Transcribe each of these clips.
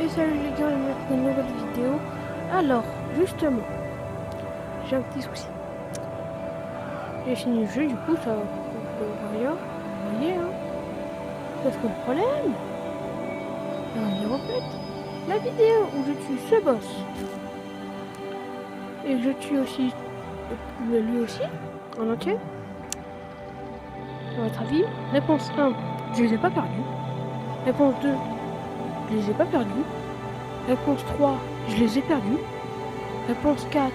Et salut les gars, on va faire une nouvelle vidéo. Alors, justement, j'ai un petit souci. J'ai fini le jeu, du coup, ça rien. Vous voyez, hein. Parce que le problème, je répète, la vidéo où je tue ce boss et que je tue aussi lui aussi, en entier. À votre avis, réponse 1, je les ai pas perdus. Réponse 2, je les ai pas perdus. Réponse 3, je les ai perdus. Réponse 4,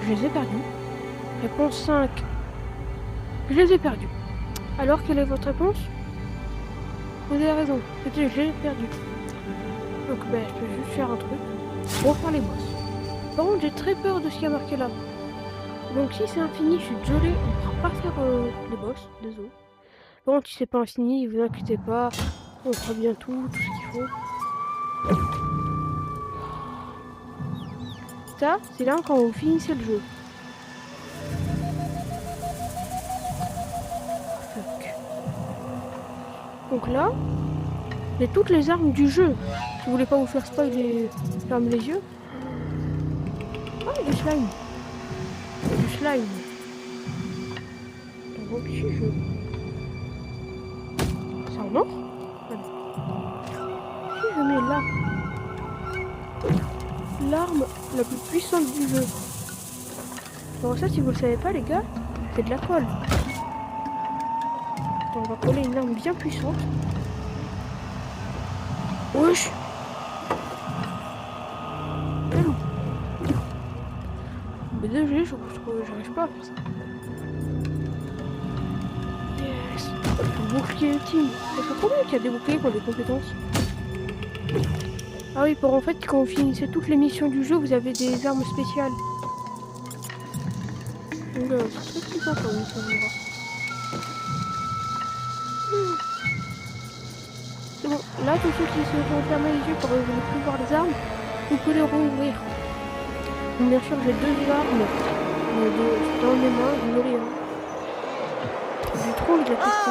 je les ai perdus. Réponse 5, je les ai perdus. Alors, quelle est votre réponse? Vous avez raison, c'était je les ai perdus. Donc, je peux juste faire un truc pour faire les boss. Par contre, j'ai très peur de ce qu'il y a marqué là. Donc, si c'est infini, je suis désolé, on ne pourra pas faire les boss, désolé. Par contre, si c'est pas infini, vous inquiétez pas, on fera bien tout ce qu'il faut. Ça, c'est là quand vous finissez le jeu. Fuck. Donc là, j'ai toutes les armes du jeu. Si vous voulez pas vous faire spoil et fermer les yeux. Ah, du slime. Du slime. Donc si je... C'est en or? Si je mets là l'arme la plus puissante du jeu. Alors ça, si vous le savez pas les gars, c'est de la colle. On va coller une arme bien puissante. Wesh. Mais désolé, j'arrive pas à faire ça. Yes. Bouclier ultime. Parce que combien qu'il y a des boucliers qui ont des compétences? Ah oui, pour en fait, quand vous finissez toutes les missions du jeu, vous avez des armes spéciales. Donc c'est très puissant comme mission du jeu. C'est bon, là, tous ceux qui se sont fermés les yeux pour ne plus voir les armes, vous pouvez les rouvrir. Donc, bien sûr, j'ai deux armes dans les mains, vous n'aurez rien. J'ai trop envie de la tester.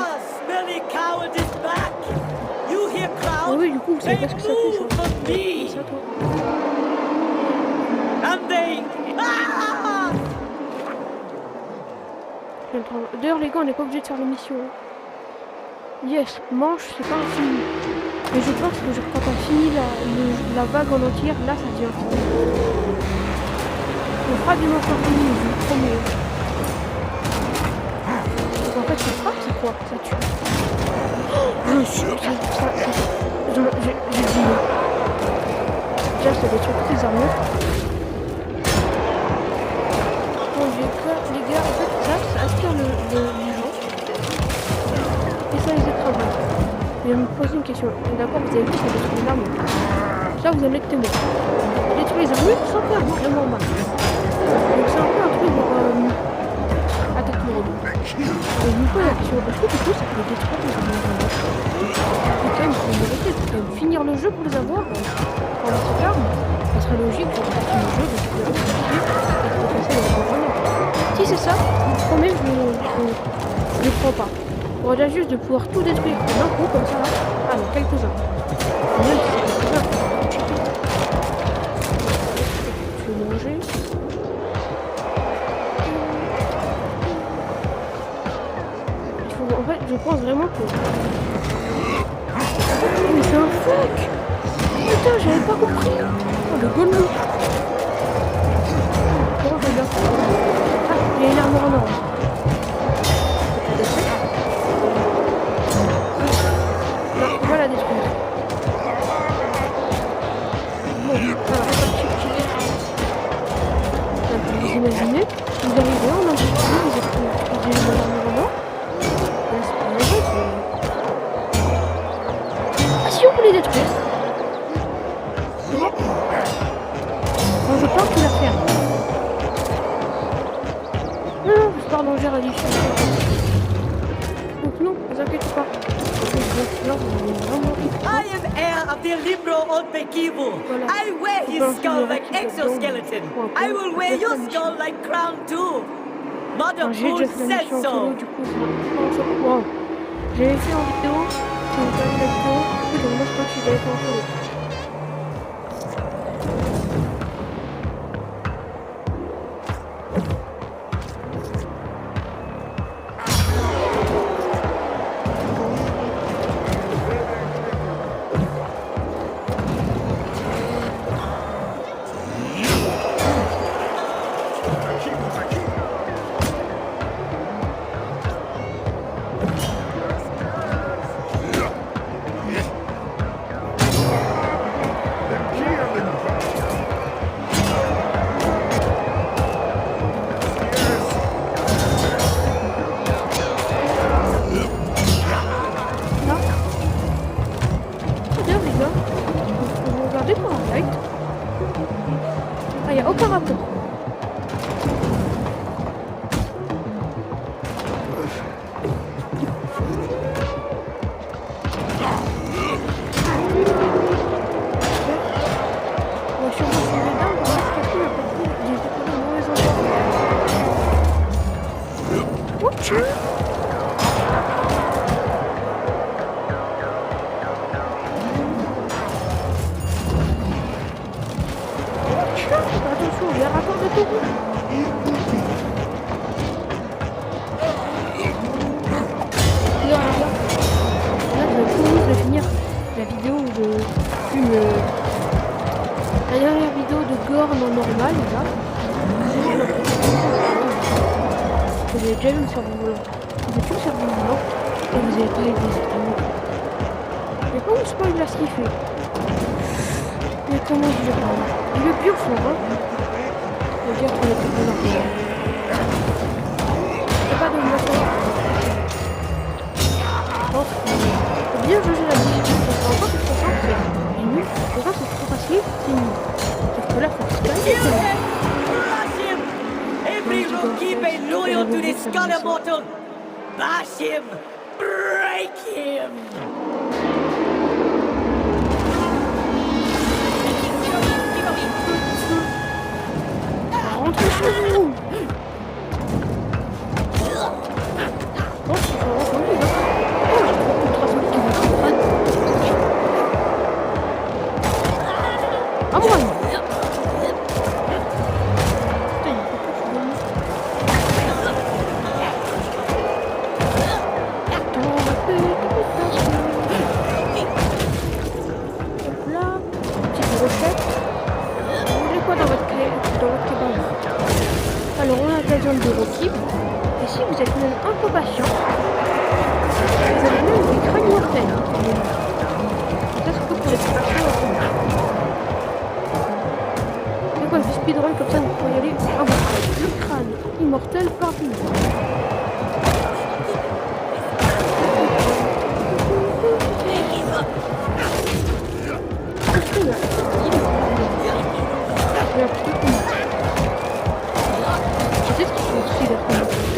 Ah oui, du coup, vous savez pas ce que ça fait, ça. C'est ça, toi. D'ailleurs, les gars, on n'est pas obligé de faire l'émission. Yes, manche, c'est pas infini. Mais je pense que quand on finit la vague en entière, là, ça devient infini. On fera du manche infini, je vous le promets. En fait, ce frappe, c'est quoi? Ça tue. Oh, j'ai dit non. Déjà, ça détruit toutes les armures. Bon, les gars, en fait, ça aspire les gens. Et ça les écrase. Je vais me poser une question. D'accord, vous avez vu que ça détruit les armures. Ça, vous allez être témoin. Détruire les armures sans faire vraiment mal. Donc, c'est un peu un truc pour attaque le robot. Et je me pose la question, est-ce que du coup, ça peut détruire les armures? Il faut quand même finir le jeu pour les avoir. Pour la arme, ça serait logique de finir le jeu, de finir le jeu et de passer les armes. Si c'est ça, je vous promets, je ne prends pas. On aurait juste de pouvoir tout détruire d'un coup comme ça. Ah non, quelques-uns. Même si c'est quelques-uns, je vais manger. En fait, je pense vraiment que... Mais c'est un fuck! Putain, j'avais pas compris! Oh, le golemon! Comment je regarde? Ah, il y a une armure en or. Non, on va la détruire. Bon, alors, vous imaginez, vous arrivez en industrie, vous êtes une armure en or. Ah si on peut les détruire. Bon, je pense que la faire. Non, je pars manger à l'issue. Donc non, ne vous inquiétez pas. I am heir of the Libro Old Pekivu. I wear his skull like exoskeleton. I will wear your skull like crown too. Mother Moon said so. Wow. J'ai fait en vidéo. C'est une vidéo. Du coup, je vous laisse continuer en solo. Il n'y a aucun rapport. On va sûrement tomber dedans, on va se casser, il y a pas de mauvais endroits. Oh, tiens. Attention, il y a un rapport de tout. Là, je vais finir la vidéo où je fume la dernière vidéo de gore non normal, là. Vous avez déjà vu le cerveau volant. Vous avez tout le cerveau volant et vous avez pas aidé cette année. Mais pas on spoil là ce qu'il fait. Mais comment dire, il est bien fort, hein. Je veux dire qu'on est plus bon. C'est pas de moteur. Je pense qu'il faut bien juger la musique. En fait, c'est nul. En fait, c'est trop facile, c'est nul. Sauf que là, faut se calmer. Every rookie be loyal to this Scudder mortal. Bash him! Break him! Rentrez chez vous! Oh, c'est vraiment joli, là. Oh, ultra solide qui va. Ah, moi! Alors on a l'occasion de Rocky, et si vous êtes même un peu patient, vous avez même des crânes mortels. Ça c'est que pour les patients. Et quoi, du speedrun comme ça, vous pouvez y aller à votre aise. Le crâne immortel parmi vous.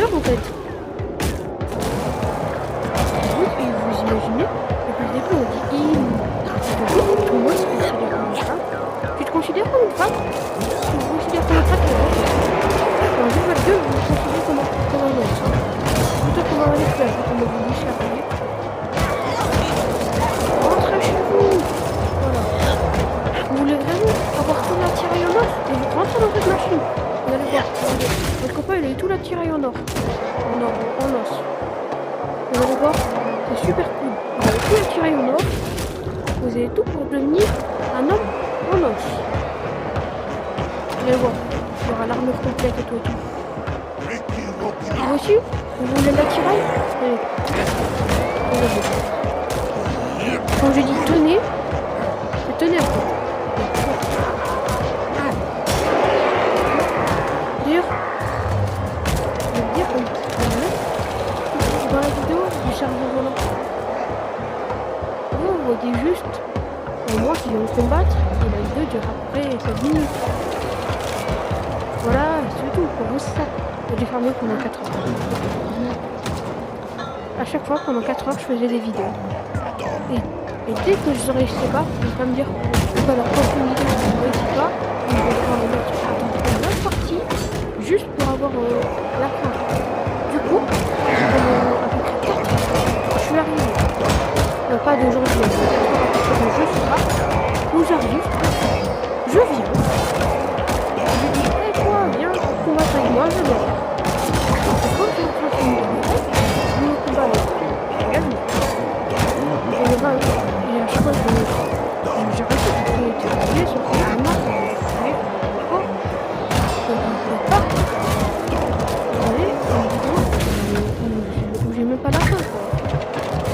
En fait. Et vous imaginez, depuis le début on dit tout le monde se considère comme une femme. Tu te considères comme une femme? Tu te considères comme un traiteur? En 2022, vous vous considérez comme un homme. Plutôt comme un esclave, comme vous dites chez Apple. Rentrez chez vous. Voilà. Vous voulez vraiment avoir tout l'attiré en or et vous rentrez dans cette machine. Vous allez voir. Votre copain il a eu tout l'attiré en or. En os. Vous allez voir, c'est super cool. Vous avez tout attiré en or. Vous avez tout pour devenir un homme en os. Vous allez voir, il y aura l'armure complète et tout et tout. Vous aussi, vous voulez l'attirail? Allez. Quand je dis tenez, c'est tenez un peu. D'ailleurs, je vais dire dans la vidéo du cerveau volant. Vous voyez juste moi qui viens de combattre et la vidéo dure après 7 minutes. Voilà, c'est tout pour vous ça. J'ai fermé pendant 4 heures. À chaque fois pendant 4 heures je faisais des vidéos. Et dès que je ne réussissais pas, je vais pas me dire bah alors quand une vidéo je ne réussis pas, je vais faire une autre partie juste pour avoir la fin. Du coup, à peu près 4 heures, je suis arrivé. Pas d'aujourd'hui, mais 4 heures après que je suis là, où j'arrive, je je viens. Je lui dis, hey toi, viens combattre avec moi, je viens. Et quand je suis en train de finir le combat avec regarde. Et le bas, et à chaque fois j'ai réussi à tuer sur le combat. Oh, je ne peux pas. Vous voyez, j'ai même pas la fin quoi.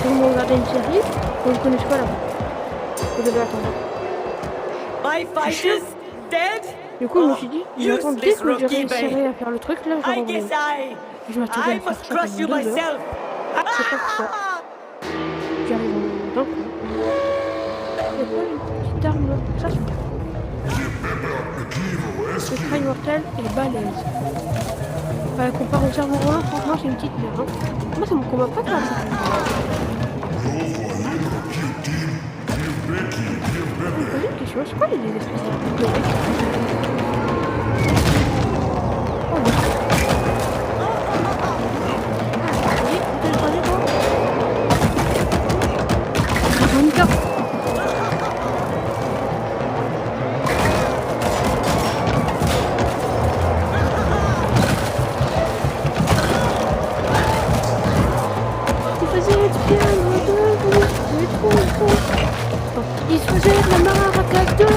Si vous regardez une série, vous ne connaissez pas la fin. Vous devez attendre. My fighters dead? Du coup, je me suis dit, je vais attendre dès que je réussirai à faire le truc, là, je I vais guess revenir. Je m'attendais à I faire must ça crush pendant you 2 heures. myself. C'est pas pour ça. J'arrive en d'un coup. Il y a pas une petite arme là? Ça, c'est bien. Le crâne mortel est balèze. Comparé au cerveau volant, franchement, c'est une petite merde. Hein. Moi, c'est mon combat pas grave. J'ai une question, c'est quoi les espèces de mecs? Oh oui. Monica. Il se faisait de la maracaque de con.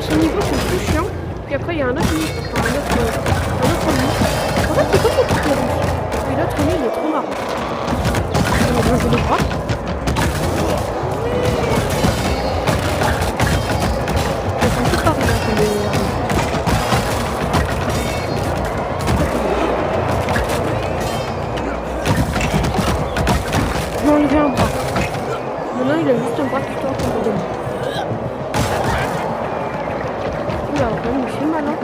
Ce niveau c'est le plus chiant. Puis après il y a un autre niveau. Enfin, un autre niveau. En fait c'est comme le truc rouge. Et l'autre niveau il est trop marrant. Je le crois. Je vais enlever un bras. Maintenant il a juste un bras qui tourne comme de moi. Oula, quand même il fait mal hein.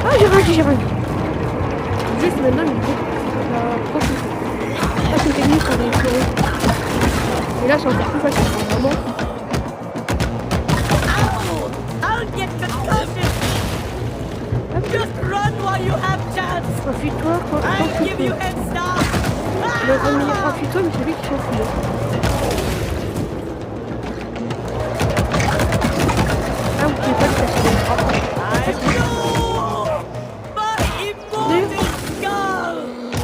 Ah j'ai réagi. Juste maintenant il faut la prochaine fois. Ça c'est une technique qu'on a explorée. Et là c'est encore plus facile, vraiment. Enfuis-toi quand tu peux. Le premier, enfuis-toi, mais c'est lui qui s'enfuit. Ah, vous pouvez pas le passer les bras.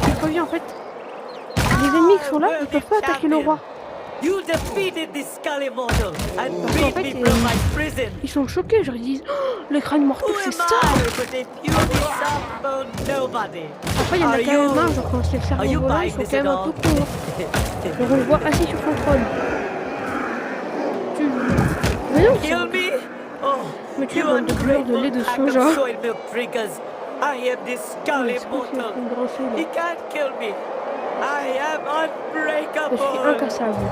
Il faut bien en fait. Les ennemis qui sont là, ils peuvent pas attaquer le roi. You defeated the Skull Immortal and Parce qu'en freed fait, me from my prison. ils sont choqués, genre ils disent oh, le crâne mortel c'est ça. But if you disappoint nobody. Après il y en a quand même un, genre quand c'est le cerveau volant, ils sont quand même un peu cons. Genre on le voit assis sur son trône. Mais non, Kill me? Oh, mais tu vois de couleur de lait de soja. soy milk drinkers. I am the Skull Immortal. He can't kill me. I am unbreakable. Je suis incassable.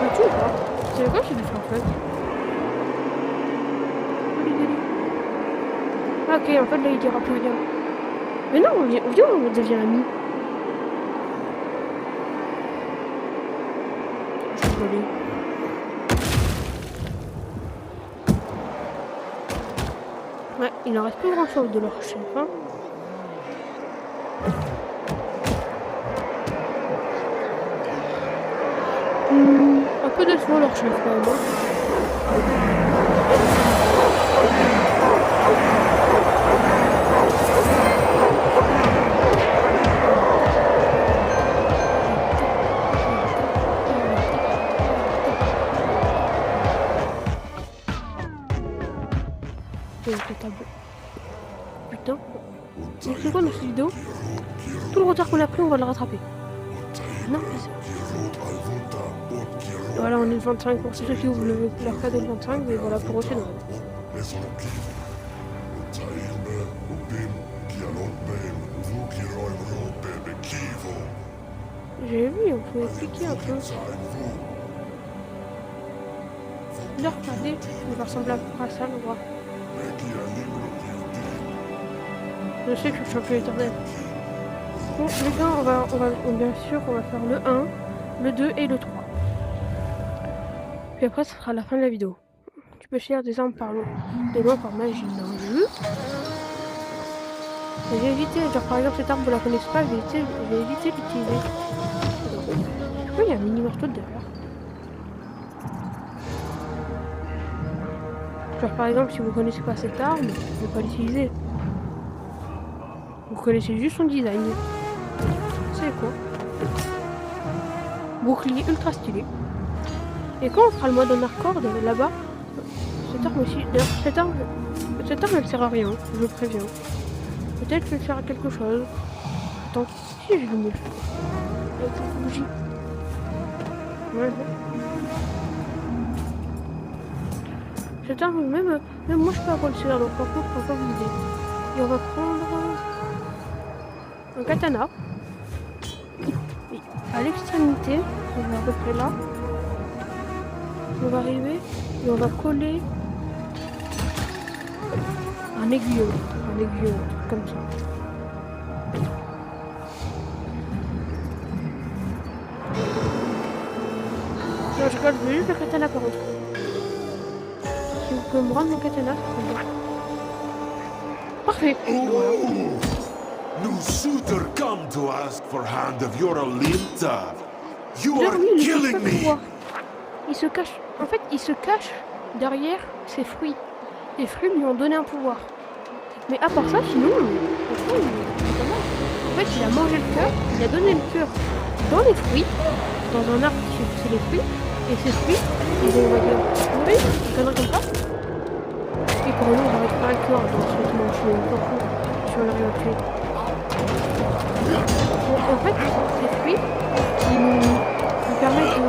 Peux-tu ou pas? C'est quoi j'ai dû faire en fait? Ah, ok, en fait là il dira plus rien. Mais non, on devient amis. Je suis désolée. Ouais, il en reste plus grand chose de leur chef, hein. Un peu décevant leur chef quand même. Putain. C'est quoi dans cette vidéo? Tout le retard qu'on a pris, on va le rattraper. Non, mais c'est... Voilà, on est le 25 pour ceux qui ouvrent leur cadeau le 25, mais voilà, pour eux c'est normal. J'ai vu, on pouvait cliquer un peu. Là, regardez, il va ressembler à peu près à ça, le roi. Je sais que je suis champion éternel. Bon, les gars, on va bien sûr, on va faire le 1. le 2 et le 3. Puis après, ce sera la fin de la vidéo. Tu peux choisir des armes de loin par magie dans le jeu. J'ai évité, genre par exemple cette arme vous la connaissez pas, j'ai évité d'utiliser. Pourquoi il y a un mini marteau derrière? Genre par exemple si vous connaissez pas cette arme, vous ne pouvez pas l'utiliser. Vous connaissez juste son design. C'est quoi? Bouclier ultra stylé. Et quand on fera le mode en hardcore là-bas, cette arme aussi, d'ailleurs cette arme elle sert à rien, je le préviens. Peut-être que je vais faire quelque chose. Attends, si je l'allume avec cette bougie. Ouais. Cette arme, même moi je peux avoir le serre, donc par contre, on va pas vous aider. Et on va prendre un katana. Et à l'extrémité, on va à peu près là. On va arriver et on va coller un aiguillon, comme ça. Non, je regarde juste le katana par contre. Si vous pouvez me rendre mon katana, c'est bien. Parfait. New suitor come to ask for hand of your Alinta. You D'ailleurs, are lui, il killing est pas me. voir. Il se cache. En fait, il se cache derrière ses fruits. Les fruits lui ont donné un pouvoir. Mais à part ça, sinon, franchement, il est pas mal. En fait, il a mangé le cœur, il a donné le cœur dans les fruits, dans un arbre qui fait pousser les fruits, et ces fruits, ils vont, on va dire, mourir, une connerie comme ça. Et pour nous, on va récupérer le cœur dans ce dimanche, mais on s'en fout si on arrive à tuer. Donc, en fait, ces fruits, ils nous permettent de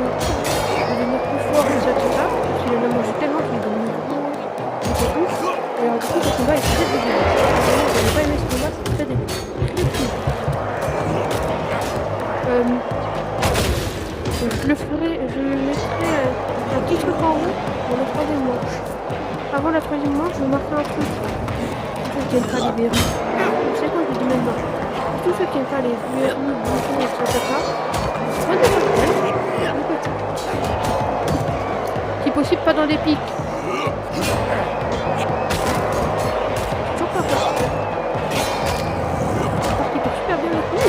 devenir plus fort, etc. Parce qu'il en a mangé tellement qu'il est devenu gros, et tout. Et alors, du coup, ce combat est très dégueu. Si vous n'avez pas aimé ce combat, c'est très dégueu. Très cool. Je mettrai un petit truc en haut pour la troisième manche. Avant la troisième manche, je marquerai un truc. Tous ceux qui n'aiment pas les verrues. Vous savez quoi, je vais dire maintenant. Tous ceux qui n'aiment pas les verrues, boutons, etc. Prenez votre peine. Si possible, pas dans des pics. Toujours pas possible. Parce qu'il part super bien le coup.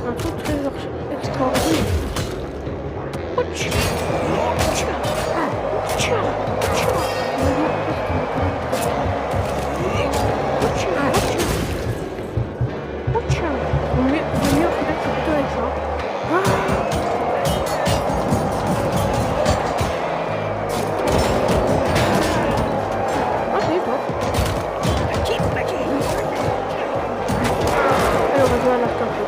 Un truc très extraordinaire. Ouch. Le mieux, en fait, c'est plutôt avec ça. Ah, c'est pas. Allez, on va jouer à l'arc un peu.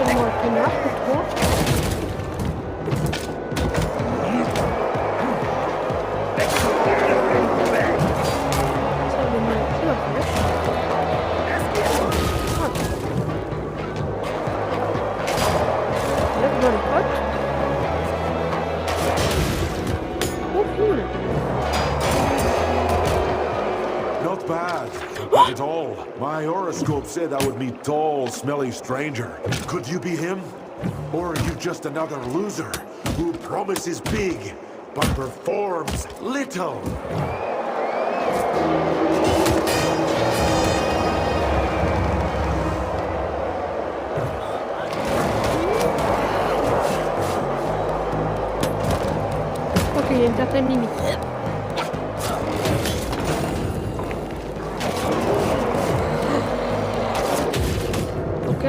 C'est moi qui marque, toi. Ça va venir ici, la flèche. Voilà. Là, dans les potes. Oh, cool. Not bad. Not at all. My horoscope said I would meet tall, smelly stranger. Could you be him? Or are you just another loser who promises big but performs little? Ok, il y a une certaine limite. Ok.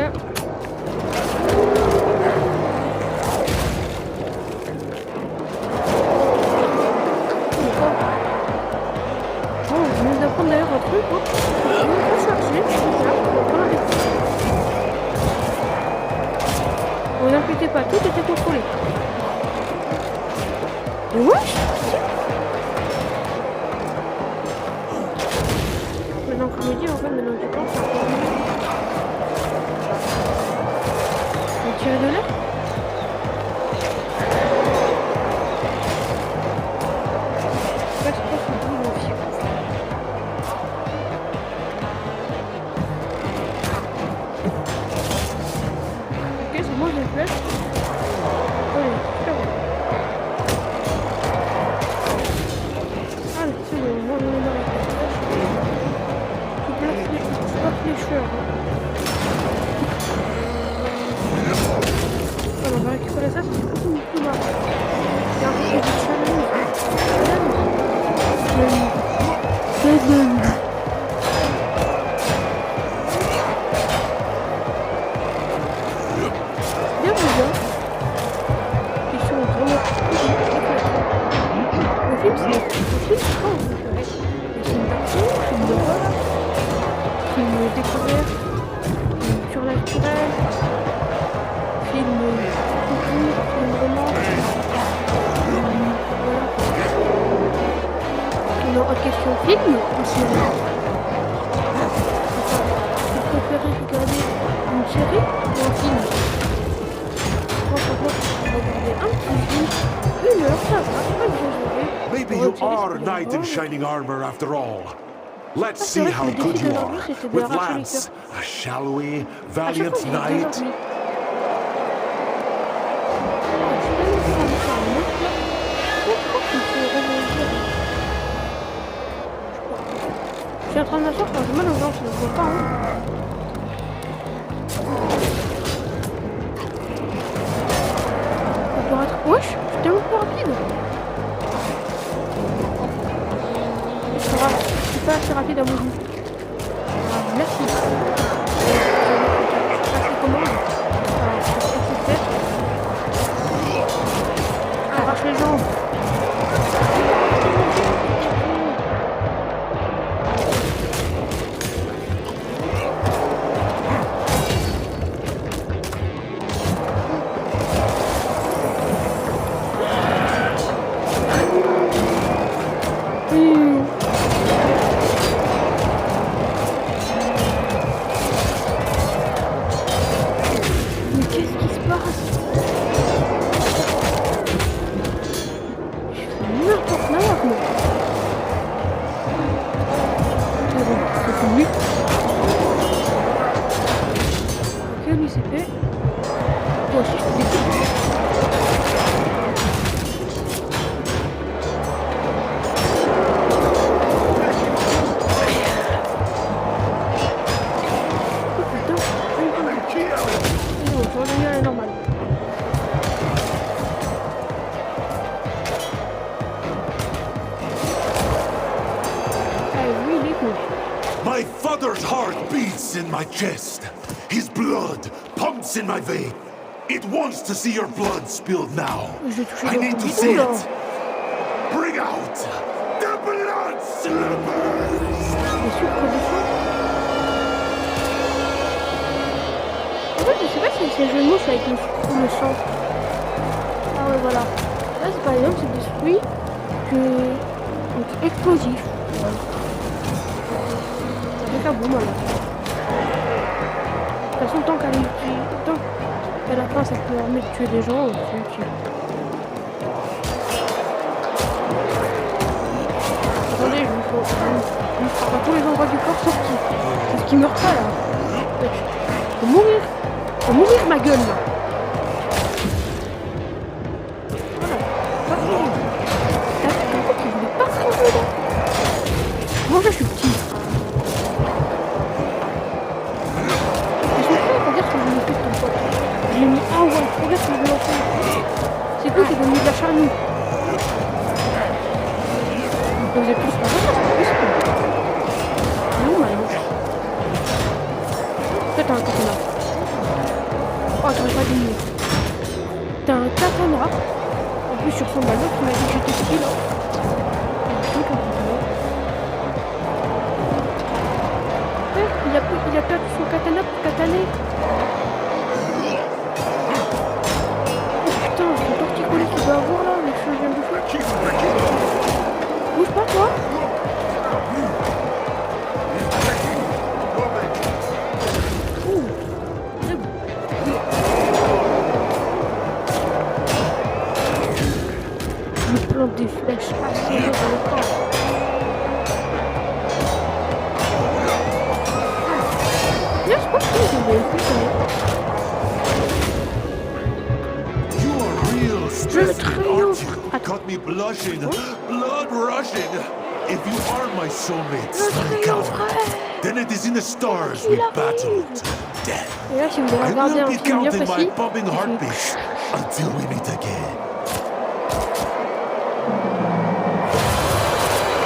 Bon, je viens d'apprendre d'ailleurs un truc. Hein. Je vais me charger, c'est ça, on va prendre un défi. Ne vous inquiétez pas, tout était contrôlé. Mais wesh! Maintenant que je me dis, en fait, maintenant que je pense, c'est encore mieux. On va tirer de là? Pas trop, c'est tout, mon fils. Alors, on va récupérer ça, c'est beaucoup plus marrant. Il y a un peu de challenge. Bien, bien. Question vraiment le film, c'est quoi en fait? Le film d'action, film d'horreur, film découverte, film surnaturel, film coucou, film romance. Voilà. Non, en question film ou série? Vous préférez regarder une série ou un film? Moi, franchement, je vais regarder un petit film, 1 heure, ça va, pas exagéré. Maybe you are a knight in shining armor after all. Let's see how good you are. With Lance, a shadowy, valiant knight. Je suis en train de m'asseoir quand j'ai mal aux jambes, je ne vois pas. Hein. Ça pourrait être... Wesh, je suis tellement plus rapide. Je suis pas assez rapide à mon goût. Ah, merci. Passer commande. Alors, c'est fait. Arrache les jambes. My father's heart beats in my chest. His blood pumps in my vein. It wants to see your blood spilled now. I need to see it. Bring out the blood slippers. En fait, je sais pas si c'est le jeu de mots avec le sang. Ah ouais, voilà. Là, c'est par exemple, c'est des fruits donc explosifs. Voilà. Ça fait faire bon mal. De toute façon, tant qu'à la fin ça peut permettre de tuer des gens, c'est utile. Attendez, je me frappe à tous les endroits du corps sauf qui meurt pas là. Faut mourir ma gueule là. Voilà. Pas terrible. T'as compris qu'il voulait pas se rendre là. Moi je suis petit. J'ai mis ah ouais, regarde ce que je veux lancer. C'est cool, j'ai mis de la charnue. Vous avez plus pas non, malheureusement. Toi, t'as un katana. Oh, t'aurais pas diminué. T'as un katana. En plus, sur son ballon, tu m'as dit que j'étais petit là. Il a perdu son katana pour kataner. Putain, c'est le torticolis qu'il doit avoir là avec ce que je viens de faire. Bouge pas toi. Ouh, c'est bon. Je plante des flèches assez dans le corps. Là, je pense que j'ai des plus. Je triomphe. Got me blushing, blood rushing. If you are my soulmate, smelly coward, then it is in the stars we battle to the death. Et là, si vous voulez I regarder will un be film bien counting my précis, pumping il fait- heartbeats until we meet again.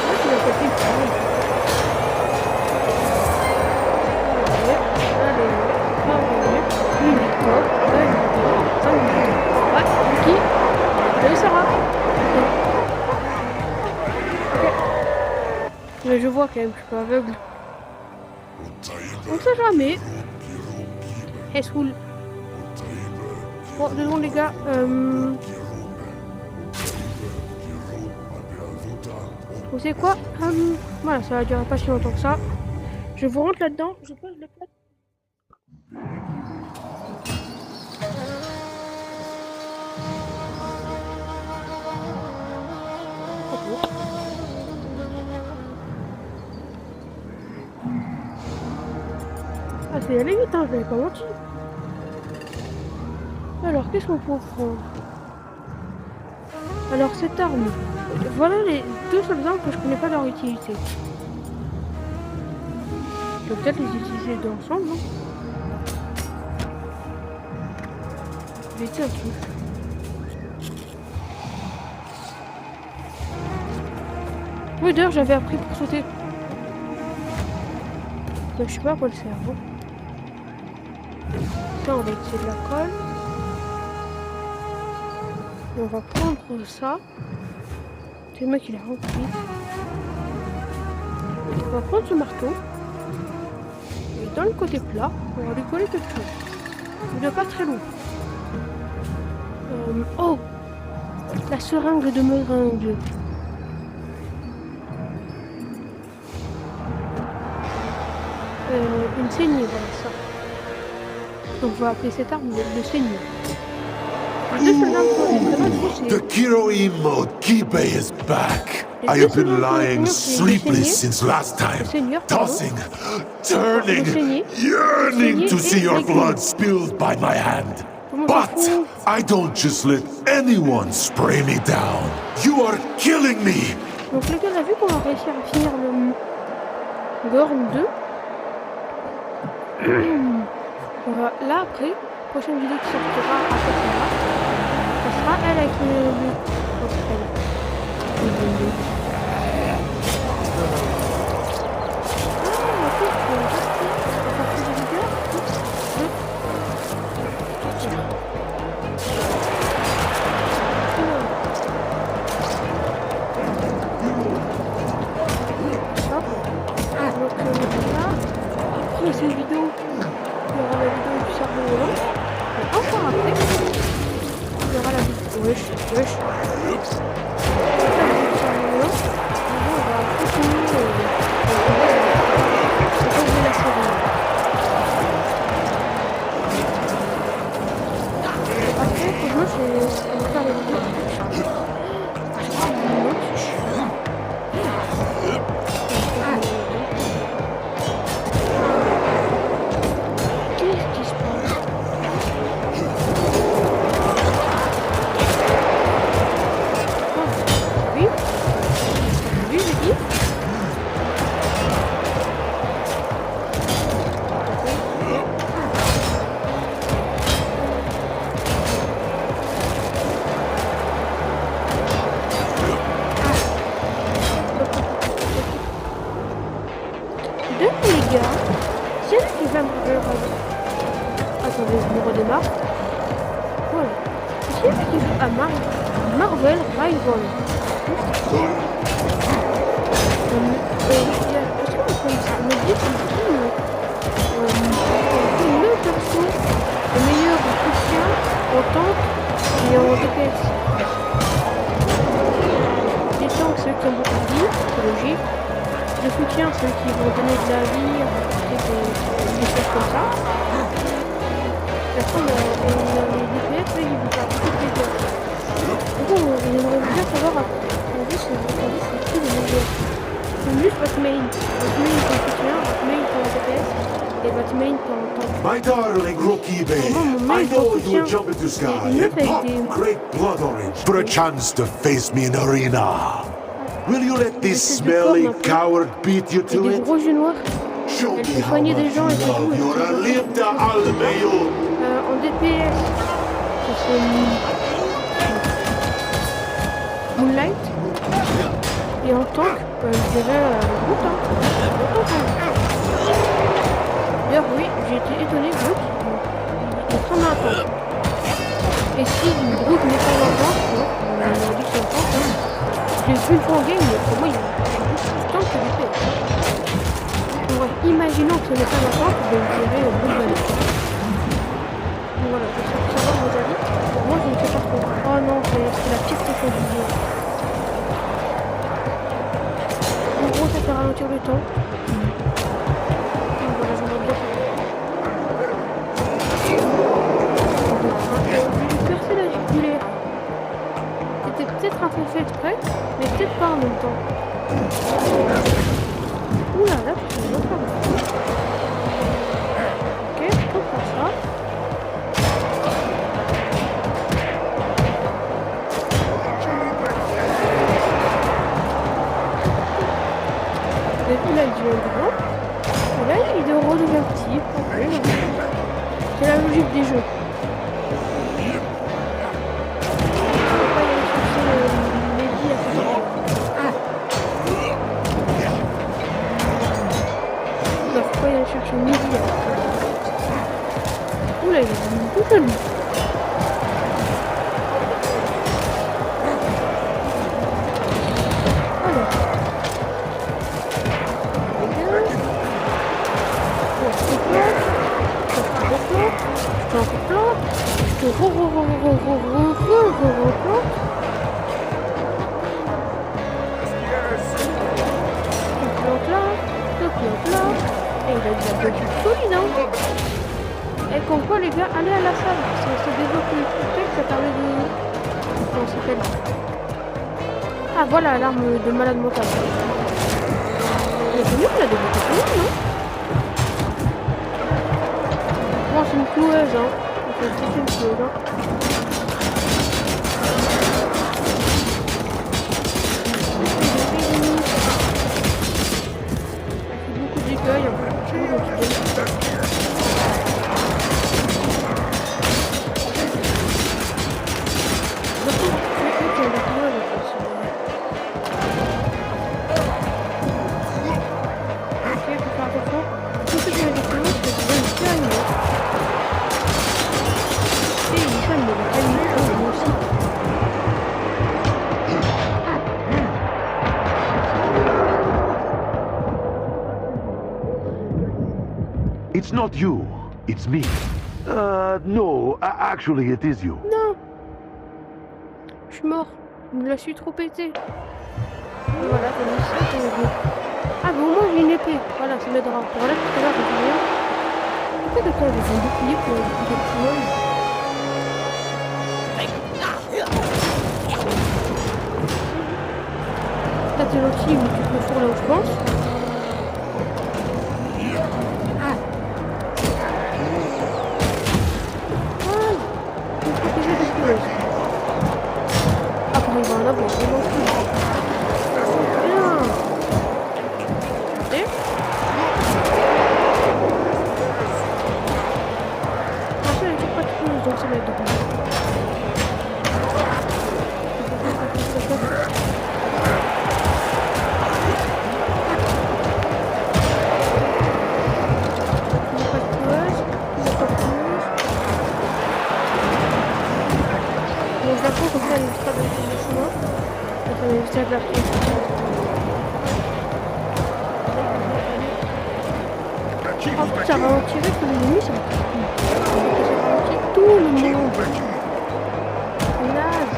Moi, je l'ai fait pareil. Mais je vois quand même que je suis pas aveugle. On sait jamais. Est-ce que... Bon, désolé les gars. Vous savez quoi? Voilà, ça va durer pas si longtemps que ça. Je vous rentre là-dedans. Je pose le plat. Ah, c'est allé vite, hein, je n'avais pas menti. Alors, qu'est-ce qu'on peut prendre? Alors, cette arme. Voilà les deux seules armes que je connais pas leur utilité. Je vais peut-être les utiliser deux ensemble, non? J'ai été un truc. Oui, d'ailleurs, j'avais appris pour sauter. Donc, je sais pas à quoi le sert. Bon. Ça, on va utiliser de la colle. Et on va prendre ça. C'est le mec qui l'a rempli. On va prendre ce marteau. Et dans le côté plat, on va lui coller quelque chose. Il n'est pas très long. Oh! La seringue de meringue. Une saignée, voilà ça. Donc on va appeler cette arme le saignée. The Kiroimo Kibe is back. I have been lying sleepless since last time, tossing, turning, yearning to see your blood spilled by my hand. But I don't just let anyone spray me down. You are killing me. Donc les gars, on a vu qu'on va réussir à finir le Gorn 2. On va là après, prochaine vidéo qui sortira après ça, ça sera elle avec c'est une vidéo. Il y aura la vidéo du cerveau volant. Et encore après, il y aura la vidéo. Wesh. La vidéo du cerveau volant. Et on va continuer la série. Après, pour moi, on va faire la vidéo. Attendez, je me redémarre. Voilà. Ici, il y a qui joue à Marvel Rival. Est-ce qu'on peut me dire le perso le meilleur soutien en tank et en DPS. Les tanks, ceux qui ont beaucoup de vie, c'est logique. Le soutien, ceux qui vont donner de la vie, des choses comme ça. Après, les DPS, ils vont faire beaucoup de dégâts. Du coup, j'aimerais bien savoir, c'est qui le meilleur. C'est juste votre main. Votre main pour le soutien, votre main pour le DPS, et votre main pour le tank. My darling Rokibe, I know you will jump into sky and pop great blood orange for a chance to face me in arena. Will you let this Espèce de corne, smelly un peu. coward beat you Et to des it? gros yeux noirs. Show Elle me peut how soigner des much gens you et tout. love your Alinda Almayo. En DPS, ça c'est Moonlight. Et en tank, je dirais Groot. D'ailleurs, oui, j'ai été étonné, Groot. Il est très mal en tank. Et si Groot n'est pas en tank, on a dit que c'est en tank, je l'ai vu une fois en game, mais pour moi, il est beaucoup plus tank que DPS. Donc, bref, imaginons que ce n'est pas un tank, je dirais Groot Valley. Donc voilà, pour savoir vos avis. Moi, je ne sais pas trop. Oh non, c'est la pire question du jeu. En gros, ça fait ralentir le temps. Donc voilà, j'en ai bien fait. J'ai percé la jugulaire. C'était peut-être un peu fait exprès, mais peut-être pas en même temps. Oula, là, je suis bien fermé. Ok, je peux faire ça. Et là, il devient grand. Et là, il redevient petit. C'est la logique des jeux. Faut pas y aller chercher Mehdi. Oula, il est devenu tout jeune. Alors. Je te replante. Je te replante. Là. Et il a dit la gueule solide, hein. Et comme quoi, les gars, allez à la salle. Ça développe le contexte, ça permet de... Comment ça s'appelle? Ah, voilà, l'arme de malade mental. Mais c'est mieux, il a développé tout le monde, non? Bon, c'est une cloueuse, hein. C'est une cloueuse, hein. Il y a beaucoup de choses, donc il It's not you, it's me. No, actually it is you. Non. Je suis mort. Je me la suis trop pété. Voilà, comme ça, ah, mais au moins j'ai une épée. Voilà, ça m'aidera. Voilà, tout à l'heure, j'ai rien. Pourquoi d'accord, j'ai un bouclier pour les plus loin. Là, t'es gentil, mais tu peux faire là où je pense. Après, il va en avoir vraiment plus. Bien. Regardez. Après, elle est pas de close, donc ça va être de bon. Je la prends comme ça, elle est pas dans le chemin. Attendez, je tiens de la prendre. En plus, ça ralentirait que l'ennemi, ça ralentit tout le monde. Naze.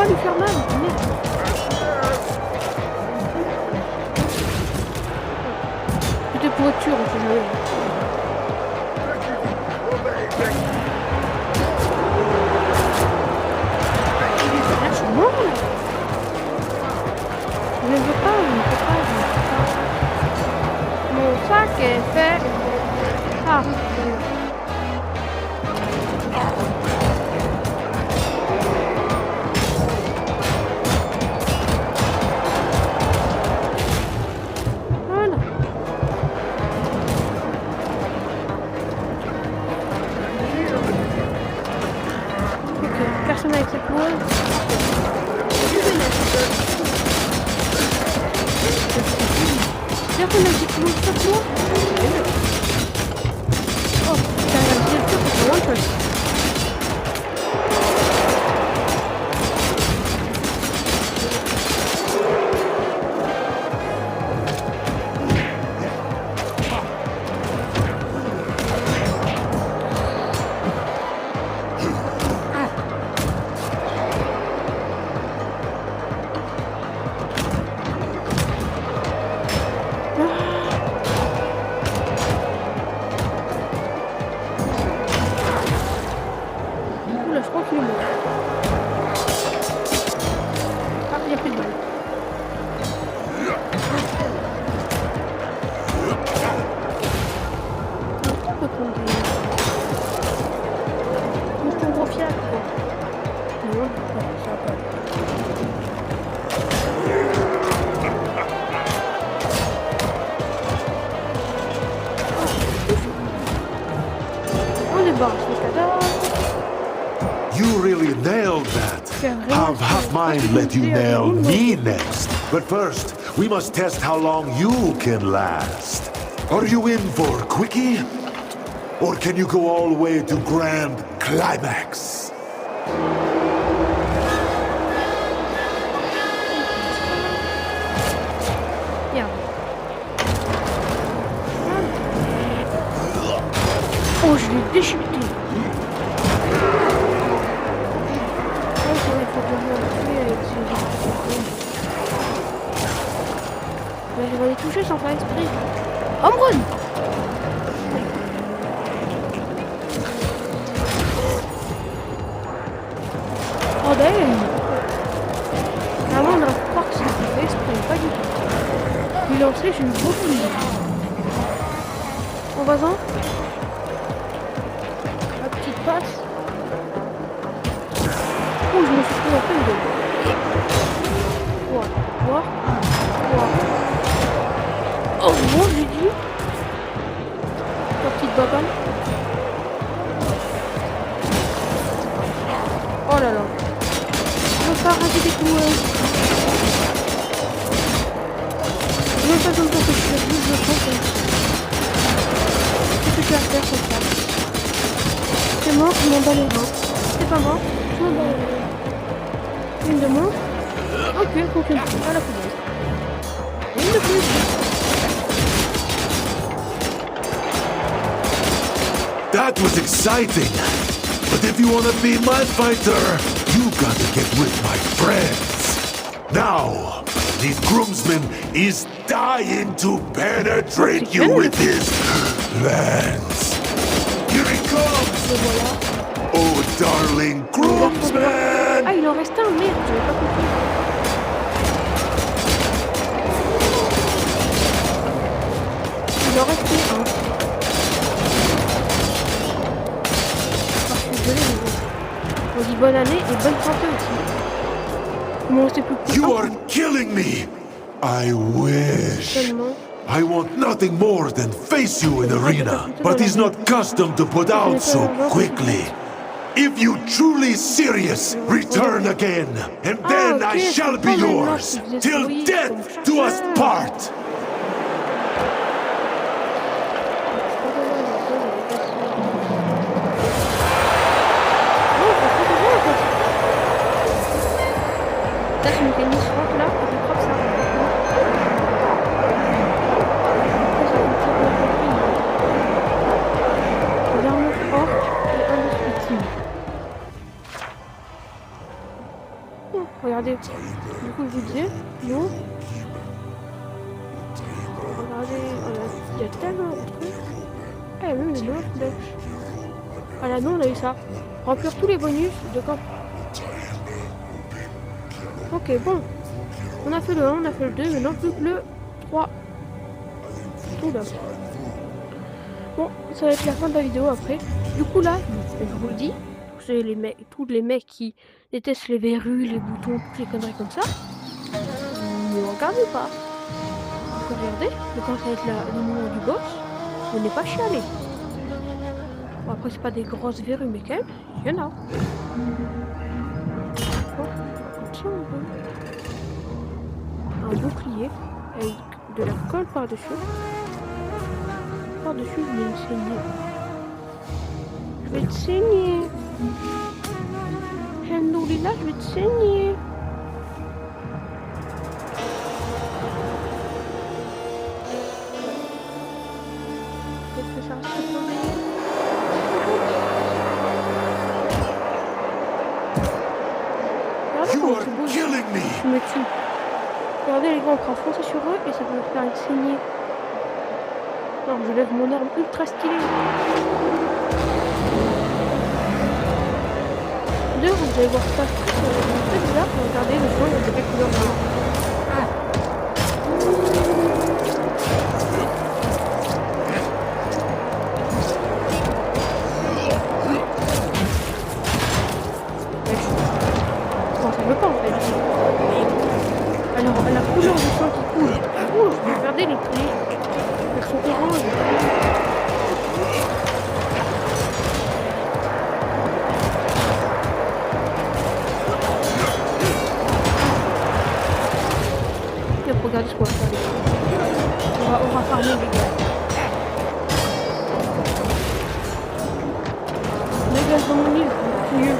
Lui faire mal, merde. Pour être sûr, on sait jamais. Là, je suis mort, là. Je ne veux pas, je ne peux pas, je ne peux pas. Mon sac est fait. Ah. Voilà. Ok, personne avec cette loi. Personne avec cette loi, cette loi. Oh, t'as un directeur pour one person. Oula, je crois qu'il est mort. Ah, il n'y a plus de balles. On peut prendre des... Mouton gros fiable, quoi. Non, ça va pas. On débarrasse le cadavre. You really nailed that. Have half mind let you nail me next. But first, we must test how long you can last. Are you in for quickie? Or can you go all the way to grand climax? Merde. Oh, je l'ai déchiqueté. Je vais les toucher sans faire exprès. Home run! Oh damn! Vraiment, on a croire que c'est fait exprès, pas du tout. Il est entré, j'ai une grosse ligne. On va-en. La petite passe. Oh, je me suis pris un peu une gueule. Voir. Oh, moi j'ai dit. La petite babane. Oh là là. Je veux pas rater des coups. Je veux pas comme ça que je fais juste de temps. Qu'est-ce que tu vas faire comme ça? C'est mort, je m'en bats les reins. C'est pas mort, je m'en bats les reins. Une de moins. Ok, donc une plus, à la poubelle. Une de plus. That was exciting. But if you want to be my fighter, you got to get with my friends. Now, the groomsman is dying to penetrate you with his lance. Here he comes. Oh, darling groomsman. Ah, il en reste un, merde, j'avais pas compris. Il en restait un. On dit bonne année et bonne santé aussi. Bon, c'est plus cool. You are killing me. I wish. Seulement. I want nothing more than face you in arena, but he's not accustomed to put out so quickly. If you truly serious, return again, and then I shall be yours, till death do us part. Ça, c'est une mécanique forte là, je crois que ça. L'arme forte et indestructible. Regardez, du coup je vous disais, non. Regardez, il y Il y a tellement de trucs. Ah, il y a même des notes belges. Voilà, nous on a eu ça. Remplir tous les bonus de camp. Ok, bon. On a fait le 1, on a fait le 2, maintenant plus que le 3. Tout là. Bon, ça va être la fin de la vidéo après. Du coup là, je vous le dis, tous les mecs qui détestent les verrues, les boutons, toutes les conneries comme ça, ne regardez pas. Vous pouvez regarder, mais quand ça va être le moment du boss, vous n'êtes pas chialé. Bon, après c'est pas des grosses verrues, mais quand même, il y en a. Bon, tiens, un bouclier avec de la colle par-dessus. Par-dessus, je vais me saigner. Je vais te saigner. Alhamdoulilah, je vais te saigner. Peut-être que ça reste pas mal. Regardez comment c'est beau. Je me tue. Regardez les gars, on prend foncer sur eux et ça va me faire une saignée. Non, je lève mon arme ultra stylée. D'ailleurs, vous allez voir ça. C'est très bizarre. Regardez, le fond, il y a des couleurs blanches. Non, ça veut pas en fait. Alors, la couleur du sang qui coule. Rouge, regardez les clés. Elles sont oranges. Et regardez ce qu'on va faire. On va farmer les gars. Les gars dans mon île, c'est mieux.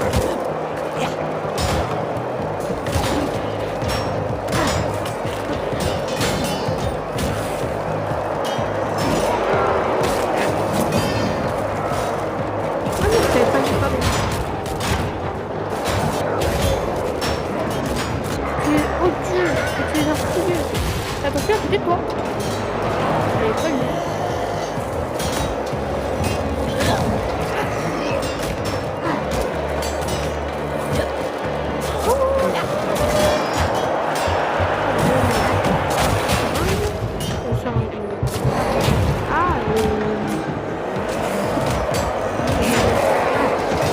Attention, c'était toi. J'avais pas vu.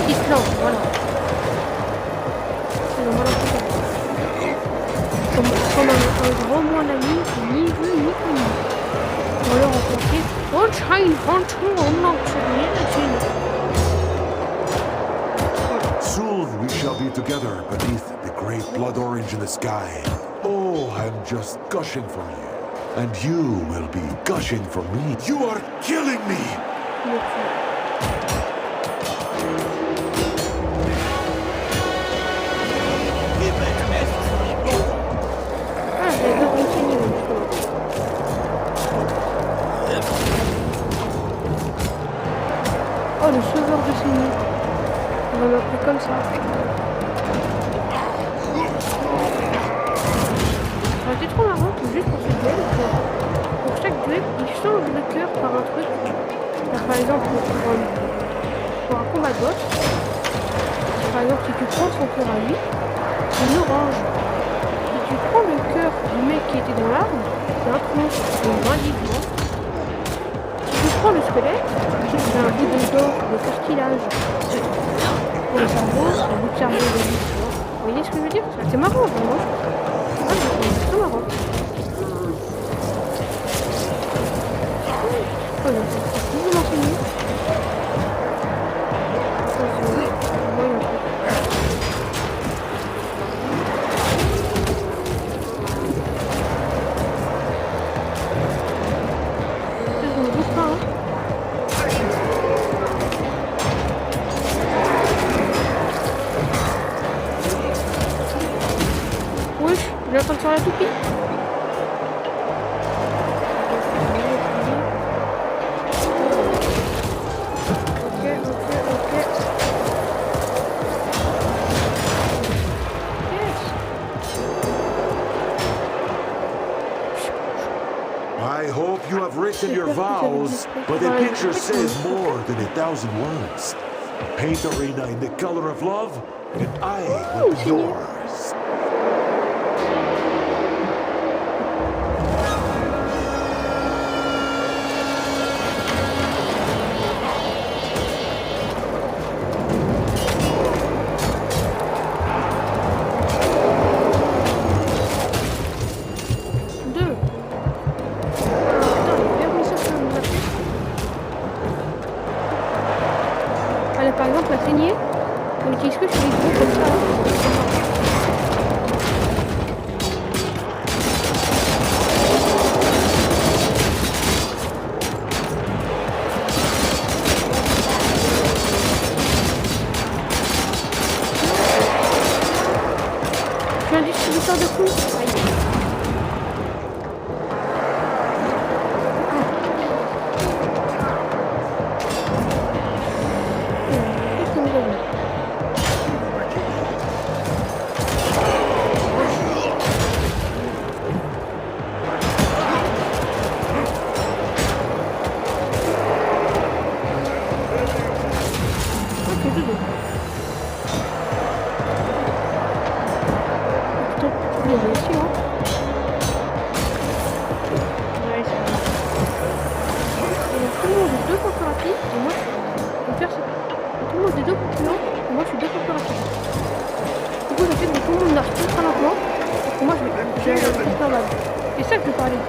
Island, voilà. Comme un gros moine ami, ni vu ni connu. On va le rencontrer. Soon we shall be together beneath the great blood orange in the sky. Oh, I'm just gushing for you. And you will be gushing for me. You are killing me! Oh, le sauveur de Seigneur. On va l'appeler comme ça. Ça aurait été trop marrant que juste pour ce duel, pour chaque duel, il change le cœur par un truc. Alors, par exemple, pour un combat de boss, par exemple, si tu prends son cœur à lui, c'est une orange. Si tu prends le cœur du mec qui était dans l'arbre, c'est un tronc, c'est une brindille. Si tu prends le squelette, c'est un bout d'or, de cartilage. Pour le cerveau, c'est un bout de cerveau de vie. Vous voyez ce que je veux dire? C'est marrant, vraiment. Ah, c'est très marrant. Oh non, vous m'enseignez. Il est en train de faire la toupie. Ok. Yes. I hope you have written your vows, but the picture says more than 1,000 words. Paint Arena in the color of love, and I will be yours. Par exemple, la saignée, on utilise que sur les gros comme ça. Je suis un distributeur de coups. C'est ça que je parlais.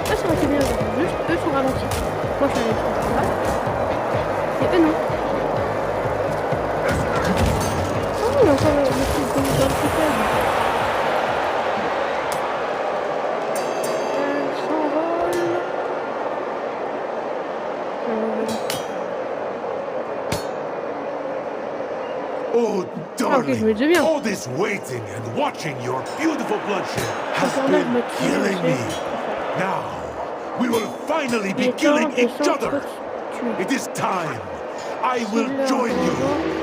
Ça aurait été bien. Juste eux sont ralentis. Moi je suis allé là. Et eux non. Oh, il y a encore le truc dans le fauteuil. Oh, darling, all this waiting and watching your beautiful bloodshed has been killing me. Now, we will finally be killing each other. It is time. I will join you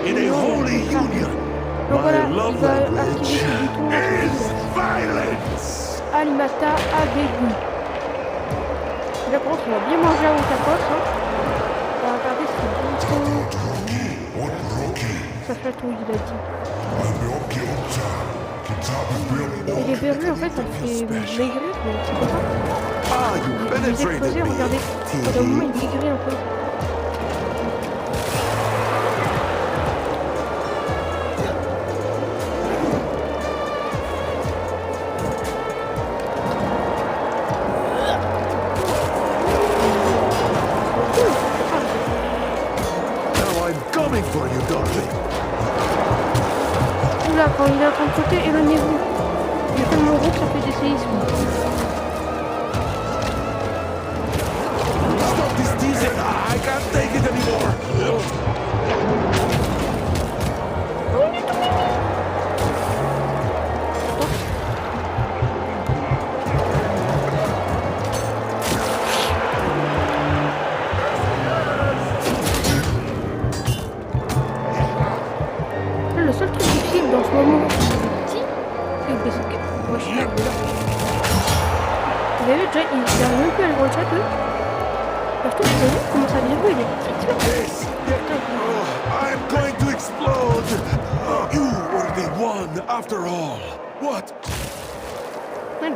in a holy union. My love language is violence. Almata avec vous. Là, par contre, on va bien manger à haute approche. On va regarder ce que ça chatouille, il a dit. Et les verrues, en fait, ça fait maigrir, mais c'est pas ça. Les exposés, regardez. Au moment, il maigrit un peu. Quand il est en train de sauter, éloignez-vous. Il est tellement gros que ça fait des séismes. Stop this teasing! I can't take it anymore! Le seul truc difficile dans ce moment, c'est que moi je suis là. Vous avez vu déjà, il n'arrive même plus à le one shot eux. Parce que vous avez vu comment ça vient, il est petit. I'm going to explode! You were the one after all. What? Ouais.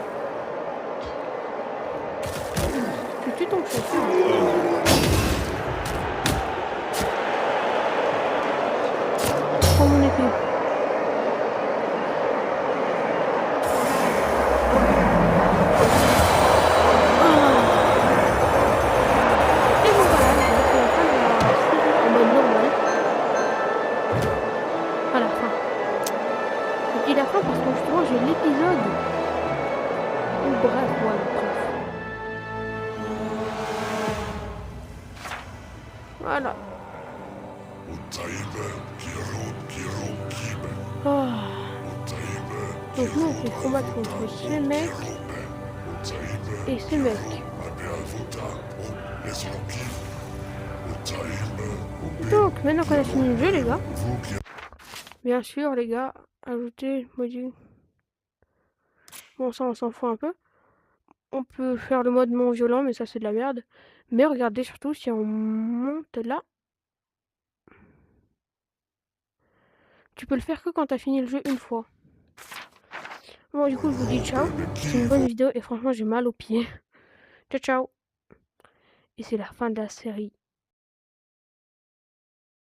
Tu tues ton chef. Prends mon épée. Parce que justement j'ai l'épisode ou bref, voilà. Oh. Donc nous on fait combattre contre ce mec et ce mec. Donc maintenant qu'on a fini le jeu les gars, bien sûr les gars, ajouter module. Bon ça on s'en fout un peu. On peut faire le mode non violent, mais ça c'est de la merde. Mais regardez surtout si on monte là. Tu peux le faire que quand t'as fini le jeu une fois. Bon, du coup, je vous dis ciao. C'est une bonne vidéo et franchement, j'ai mal aux pieds. Ciao, ciao. Et c'est la fin de la série.